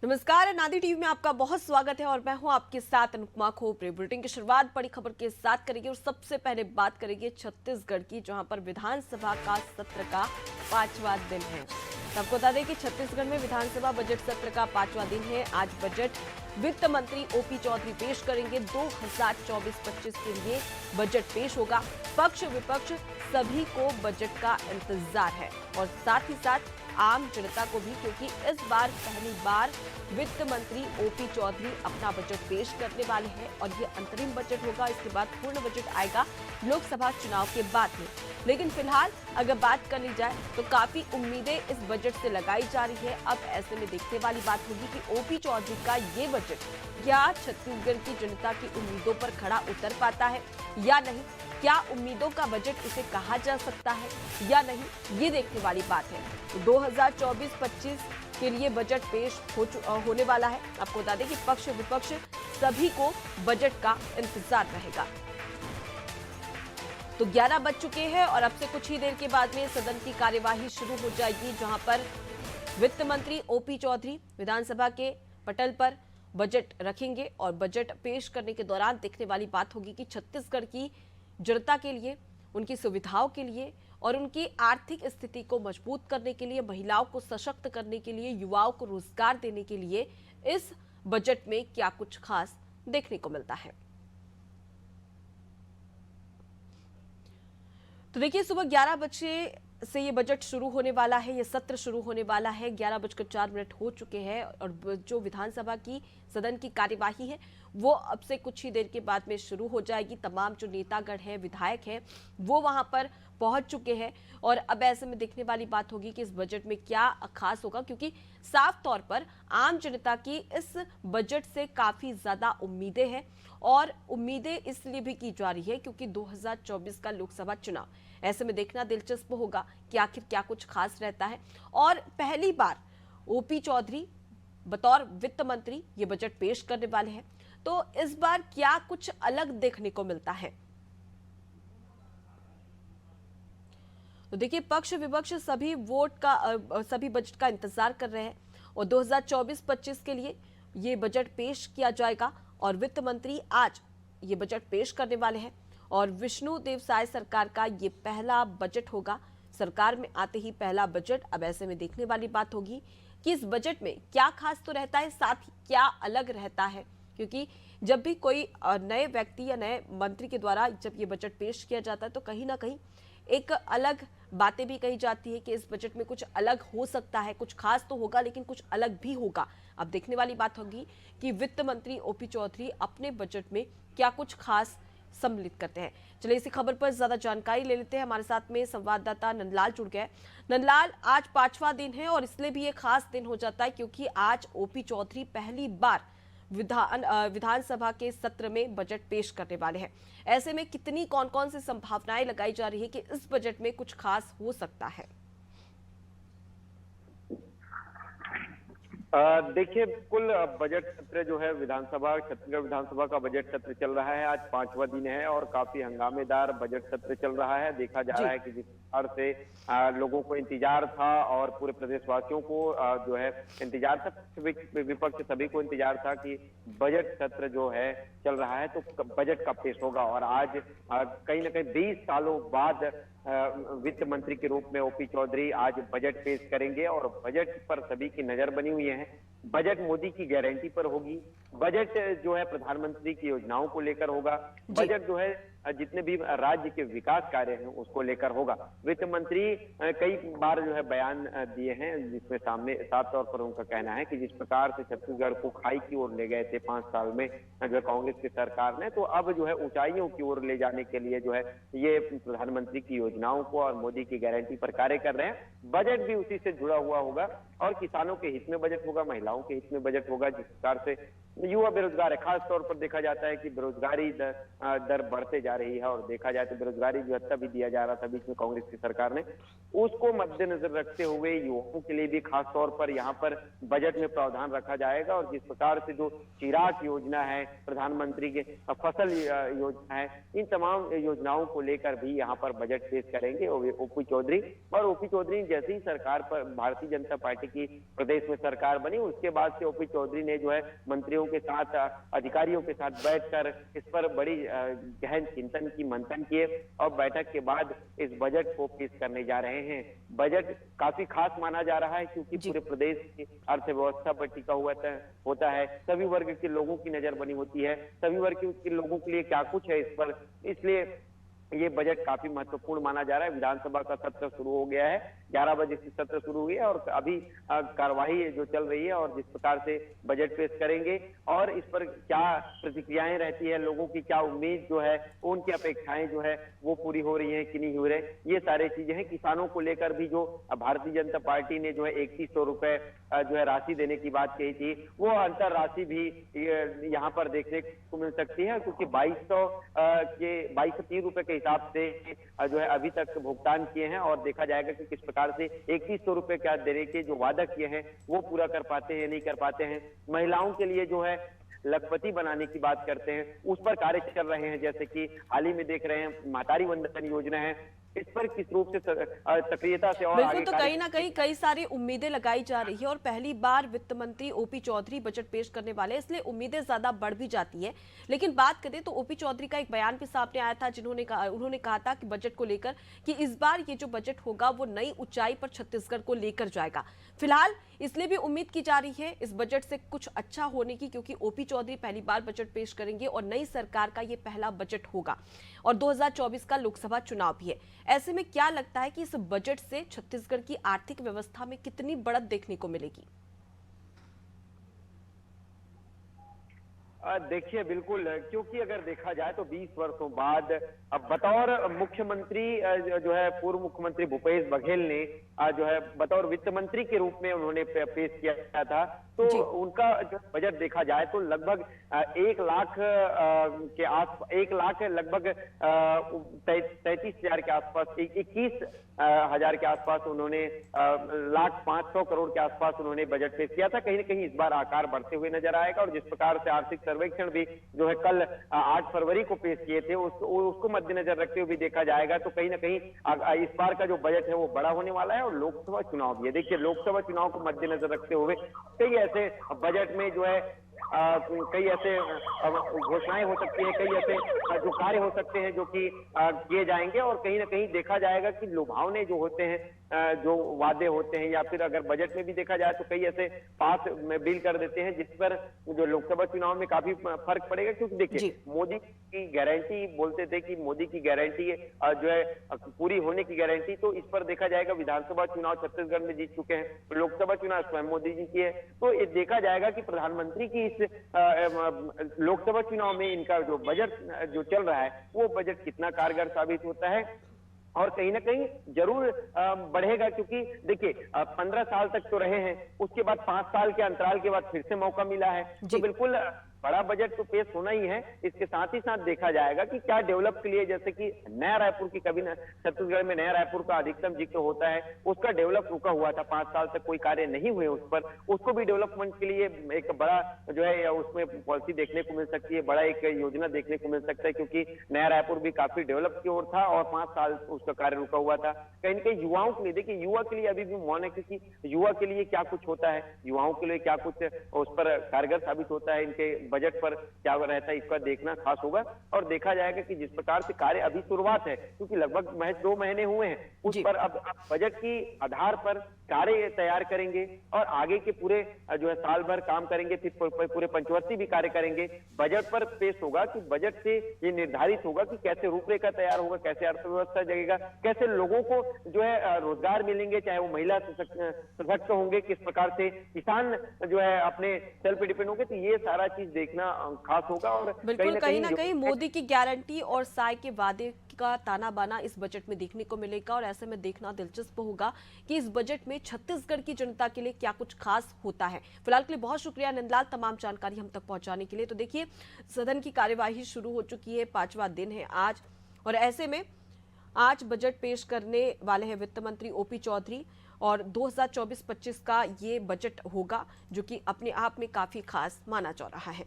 नमस्कार, नादी टीवी में आपका बहुत स्वागत है और मैं हूं आपके साथ अनुपमा खोपरे। बुलेटिन की शुरुआत बड़ी खबर के साथ करेंगे और सबसे पहले बात करेंगे छत्तीसगढ़ की, जहां पर विधानसभा का सत्र का 5वां दिन है। सबको बता दें कि छत्तीसगढ़ में विधानसभा बजट सत्र का 5वां दिन है। आज बजट वित्त मंत्री ओपी चौधरी पेश करेंगे। 2024-25 के लिए बजट पेश होगा। पक्ष विपक्ष सभी को बजट का इंतजार है और साथ ही साथ आम जनता को भी, क्योंकि इस बार पहली बार वित्त मंत्री ओपी चौधरी अपना बजट पेश करने वाले हैं और ये अंतरिम बजट होगा। इसके बाद पूर्ण बजट आएगा लोकसभा चुनाव के बाद में। लेकिन फिलहाल अगर बात कर ली जाए तो काफी उम्मीदें इस बजट से लगाई जा रही है। अब ऐसे में देखने वाली बात होगी कि ओपी चौधरी का ये बजट क्या छत्तीसगढ़ की जनता की उम्मीदों पर खरा उतर पाता है या नहीं, क्या उम्मीदों का बजट इसे कहा जा सकता है या नहीं, ये देखने वाली बात है। तो 2024-25 के लिए बजट पेश होने वाला है। आपको बता दें कि पक्ष विपक्ष सभी को बजट का इंतजार रहेगा। तो 11 बज चुके हैं और अब से कुछ ही देर के बाद में सदन की कार्यवाही शुरू हो जाएगी, जहां पर वित्त मंत्री ओपी चौधरी विधानसभा के पटल पर बजट रखेंगे और बजट पेश करने के दौरान देखने वाली बात होगी कि छत्तीसगढ़ की जनता के लिए, उनकी सुविधाओं के लिए और उनकी आर्थिक स्थिति को मजबूत करने के लिए, महिलाओं को सशक्त करने के लिए, युवाओं को रोजगार देने के लिए इस बजट में क्या कुछ खास देखने को मिलता है। तो देखिए, सुबह 11 बजे से ये बजट शुरू होने वाला है, ये सत्र शुरू होने वाला है। 11:04 हो चुके हैं और जो विधानसभा की सदन की कार्यवाही है वो अब से कुछ ही देर के बाद में शुरू हो जाएगी। तमाम जो नेतागण हैं, विधायक हैं, वो वहां पर पहुंच चुके हैं और अब ऐसे में देखने वाली बात होगी कि इस बजट में क्या खास होगा, क्योंकि साफ तौर पर आम जनता की इस बजट से काफी ज्यादा उम्मीदें हैं और उम्मीदें इसलिए भी की जा रही है क्योंकि 2024 का लोकसभा चुनाव, ऐसे में देखना दिलचस्प होगा कि आखिर क्या कुछ खास रहता है। और पहली बार ओपी चौधरी बतौर वित्त मंत्री ये बजट पेश करने वाले हैं, तो इस बार क्या कुछ अलग देखने को मिलता है। तो देखिए, पक्ष विपक्ष सभी सभी बजट का इंतजार कर रहे हैं और 2024-25 के लिए ये बजट पेश किया जाएगा और वित्त मंत्री आज ये बजट पेश करने वाले हैं और विष्णु देव साय सरकार का ये पहला बजट होगा। सरकार में आते ही पहला बजट। अब ऐसे में देखने वाली बात होगी कि इस बजट में क्या खास तो रहता है, साथ ही क्या अलग रहता है, क्योंकि जब भी कोई नए व्यक्ति या नए मंत्री के द्वारा जब ये बजट पेश किया जाता है तो कहीं ना कहीं एक अलग बातें भी कही जाती है कि इस बजट में कुछ अलग हो सकता है, कुछ खास तो होगा लेकिन कुछ अलग भी होगा। अब देखने वाली बात होगी कि वित्त मंत्री ओपी चौधरी अपने बजट में क्या कुछ खास सम्मिलित करते हैं। चलिए इसी खबर पर ज्यादा जानकारी ले लेते हैं। हमारे साथ में संवाददाता नंदलाल जुड़ गए। नंदलाल, आज 5वां दिन है और इसलिए भी ये खास दिन हो जाता है क्योंकि आज ओपी चौधरी पहली बार विधानसभा के सत्र में बजट पेश करने वाले हैं। ऐसे में कितनी कौन कौन सी संभावनाएं लगाई जा रही है कि इस बजट में कुछ खास हो सकता है। देखिए, बिल्कुल बजट सत्र जो है छत्तीसगढ़ विधानसभा का बजट सत्र चल रहा है। आज 5वां दिन है और काफी हंगामेदार बजट सत्र चल रहा है। देखा जा रहा है कि जिस प्रकार से लोगों को इंतजार था और पूरे प्रदेशवासियों को जो है इंतजार था, विपक्ष सभी को इंतजार था कि बजट सत्र जो है चल रहा है तो बजट कब पेश होगा। और आज कहीं ना कहीं 20 सालों बाद वित्त मंत्री के रूप में ओपी चौधरी आज बजट पेश करेंगे और बजट पर सभी की नजर बनी हुई है। बजट मोदी की गारंटी पर होगी, बजट जो है प्रधानमंत्री की योजनाओं को लेकर होगा, बजट जो है जितने भी राज्य के विकास कार्य हैं उसको लेकर होगा। वित्त मंत्री कई बार जो है बयान दिए हैं जिसमें सामने साफ तौर पर उनका कहना है कि जिस प्रकार से छत्तीसगढ़ को खाई की ओर ले गए थे 5 साल में जो कांग्रेस की सरकार ने, तो अब जो है ऊंचाइयों की ओर ले जाने के लिए जो है ये प्रधानमंत्री की योजनाओं को और मोदी की गारंटी पर कार्य कर रहे हैं। बजट भी उसी से जुड़ा हुआ होगा और किसानों के हित में बजट होगा, महिलाओं के हित में बजट होगा। जिस प्रकार से युवा बेरोजगार है, खास तौर पर देखा जाता है कि बेरोजगारी दर बढ़ते जा रही है और देखा जाए तो बेरोजगारी जो भत्ता भी दिया जा रहा था बीच में कांग्रेस की सरकार ने, उसको मद्देनजर रखते हुए युवाओं के लिए भी खास तौर पर यहाँ पर बजट में प्रावधान रखा जाएगा। और जिस प्रकार से जो चिराग योजना है, प्रधानमंत्री के फसल योजना है, इन तमाम योजनाओं को लेकर भी यहाँ पर बजट पेश करेंगे ओपी चौधरी। और ओपी चौधरी जैसे ही सरकार पर भारतीय जनता पार्टी की प्रदेश में सरकार बनी, उस उसके बाद से ओपी चौधरी ने जो है मंत्रियों के साथ, अधिकारियों के साथ बैठकर इस पर बड़ी गहन चिंतन की, मंथन किए और बैठक के बाद इस बजट को पेश करने जा रहे हैं। बजट काफी खास माना जा रहा है क्योंकि पूरे प्रदेश की अर्थव्यवस्था पर टिका हुआ होता है, सभी वर्ग के लोगों की नजर बनी होती है, सभी वर्ग के लोगों के लिए क्या कुछ है इस पर, इसलिए ये बजट काफी महत्वपूर्ण माना जा रहा है। विधानसभा का सत्र शुरू हो गया है, 11 बजे से सत्र शुरू हुई है और अभी कार्यवाही जो चल रही है और जिस प्रकार से बजट पेश करेंगे और इस पर क्या प्रतिक्रियाएं रहती है, लोगों की क्या उम्मीद जो है, उनकी अपेक्षाएं जो है वो पूरी हो रही है कि नहीं हो रही, ये सारी चीजें हैं। किसानों को लेकर भी जो भारतीय जनता पार्टी ने जो है 3100 रुपए जो है राशि देने की बात कही थी, वो अंतर राशि भी यहाँ पर देखने को मिल सकती है क्योंकि 2230 रुपए के हिसाब से जो है अभी तक भुगतान किए हैं और देखा जाएगा कि किस प्रकार से 3100 रुपए का देने के जो वादा किए हैं वो पूरा कर पाते हैं, नहीं कर पाते हैं। महिलाओं के लिए जो है लखपति बनाने की बात करते हैं, उस पर कार्य चल रहे हैं, जैसे कि हाल ही में देख रहे हैं मातारी वंदन योजना है, इस पर किस रूप से सक्रियता से और बिल्कुल, आगे तो कहीं ना कहीं कई सारी उम्मीदें लगाई जा रही है और पहली बार वित्त मंत्री ओपी चौधरी बजट पेश करने वाले हैं, इसलिए उम्मीदें ज्यादा बढ़ भी जाती है। लेकिन बात करें तो ओपी चौधरी का एक बयान भी सामने आया था, उन्होंने कहा था कि बजट को लेकर कि इस बार ये जो बजट होगा वो नई ऊंचाई पर छत्तीसगढ़ को लेकर जाएगा। फिलहाल इसलिए भी उम्मीद की जा रही है इस बजट से कुछ अच्छा होने की, क्योंकि ओपी चौधरी पहली बार बजट पेश करेंगे और नई सरकार का ये पहला बजट होगा और 2024 का लोकसभा चुनाव भी है। ऐसे में क्या लगता है कि इस बजट से छत्तीसगढ़ की आर्थिक व्यवस्था में कितनी बढ़त देखने को मिलेगी? देखिए बिल्कुल, क्योंकि अगर देखा जाए तो 20 वर्षों बाद अब बतौर मुख्यमंत्री जो है पूर्व मुख्यमंत्री भूपेश बघेल ने जो है बतौर वित्त मंत्री के रूप में उन्होंने पेश किया था, तो उनका जो बजट देखा जाए तो लगभग 1 लाख के आस 1 लाख लगभग 33,000 के आसपास, 21,000 के आसपास उन्होंने 1,05,00,000 करोड़ के आसपास उन्होंने बजट पेश किया था। कहीं ना कहीं इस बार आकार बढ़ते हुए नजर आएगा और जिस प्रकार से आर्थिक सर्वेक्षण भी जो है कल 8 फरवरी को पेश किए थे, उसको मद्देनजर रखते हुए भी देखा जाएगा तो कहीं ना कहीं इस बार का जो बजट है वो बड़ा होने वाला है और लोकसभा चुनाव भी है। देखिए लोकसभा चुनाव को मद्देनजर रखते हुए कई ऐसे बजट में जो है कई ऐसे घोषणाएं हो सकती है, कई ऐसे जो कार्य हो सकते हैं जो कि किए जाएंगे और कहीं ना कहीं देखा जाएगा कि लुभावने जो होते हैं, जो वादे होते हैं या फिर अगर बजट में भी देखा जाए तो कई ऐसे पास में बिल कर देते हैं जिस पर जो लोकसभा चुनाव में काफी फर्क पड़ेगा। क्योंकि देखिए मोदी की गारंटी बोलते थे कि मोदी की गारंटी जो है पूरी होने की गारंटी, तो इस पर देखा जाएगा विधानसभा चुनाव छत्तीसगढ़ में जीत चुके हैं, लोकसभा चुनाव स्वयं मोदी जी की है, तो ये देखा जाएगा कि प्रधानमंत्री की इस लोकसभा चुनाव में इनका जो बजट जो चल रहा है वो बजट कितना कारगर साबित होता है और कहीं ना कहीं जरूर बढ़ेगा। क्योंकि देखिए 15 साल तक तो रहे हैं, उसके बाद 5 साल के अंतराल के बाद फिर से मौका मिला है, तो बिल्कुल बड़ा बजट तो पेश होना ही है। इसके साथ ही साथ देखा जाएगा कि क्या डेवलप के लिए, जैसे कि नया रायपुर की कभी छत्तीसगढ़ में नया रायपुर का अधिकतम जिक्र होता है, उसका डेवलप रुका हुआ था, 5 साल तक कोई कार्य नहीं हुए उस पर, उसको भी डेवलपमेंट के लिए एक बड़ा जो है उसमें पॉलिसी देखने को मिल सकती है, बड़ा एक योजना देखने को मिल सकता है, क्योंकि नया रायपुर भी काफी डेवलप की ओर था और 5 साल उसका कार्य रुका हुआ था। कहीं ना कहीं युवाओं के लिए, देखिए युवा के लिए अभी भी मौन है, क्योंकि युवा के लिए क्या कुछ होता है, युवाओं के लिए क्या कुछ उस पर कारगर साबित होता है, इनके बजट पर क्या रहता है, इसका देखना खास होगा और देखा जाएगा कि जिस प्रकार से कार्य अभी शुरुआत है, क्योंकि लगभग महज 2 महीने हुए हैं, उस पर अब बजट की आधार पर कार्य तैयार करेंगे और आगे के पूरे जो है साल भर काम करेंगे, फिर पूरे पंचवर्षीय भी कार्य करेंगे। बजट पर पेश होगा कि बजट से ये निर्धारित होगा कि कैसे रूपरेखा तैयार होगा, कैसे अर्थव्यवस्था जगेगा, कैसे लोगों को जो है रोजगार मिलेंगे, चाहे वो महिला सशक्त होंगे, किस प्रकार से किसान जो है अपने सेल्फ डिपेंड होंगे, तो ये सारा चीज देखना खास होगा। और बिल्कुल कहीं ना कहीं मोदी की गारंटी और साय के वादे का ताना बाना इस बजट में देखने को मिलेगा और ऐसे में देखना दिलचस्प होगा कि इस बजट में छत्तीसगढ़ की जनता के लिए क्या कुछ खास होता है। फिलहाल के लिए बहुत शुक्रिया नंदलाल, तमाम जानकारी हम तक पहुंचाने के लिए। तो देखिए सदन की कार्यवाही शुरू हो चुकी है, 5वां दिन है आज और ऐसे में आज बजट पेश करने वाले हैं वित्त मंत्री ओपी चौधरी और 2024-25 का ये बजट होगा जो कि अपने आप में काफी खास माना जा रहा है।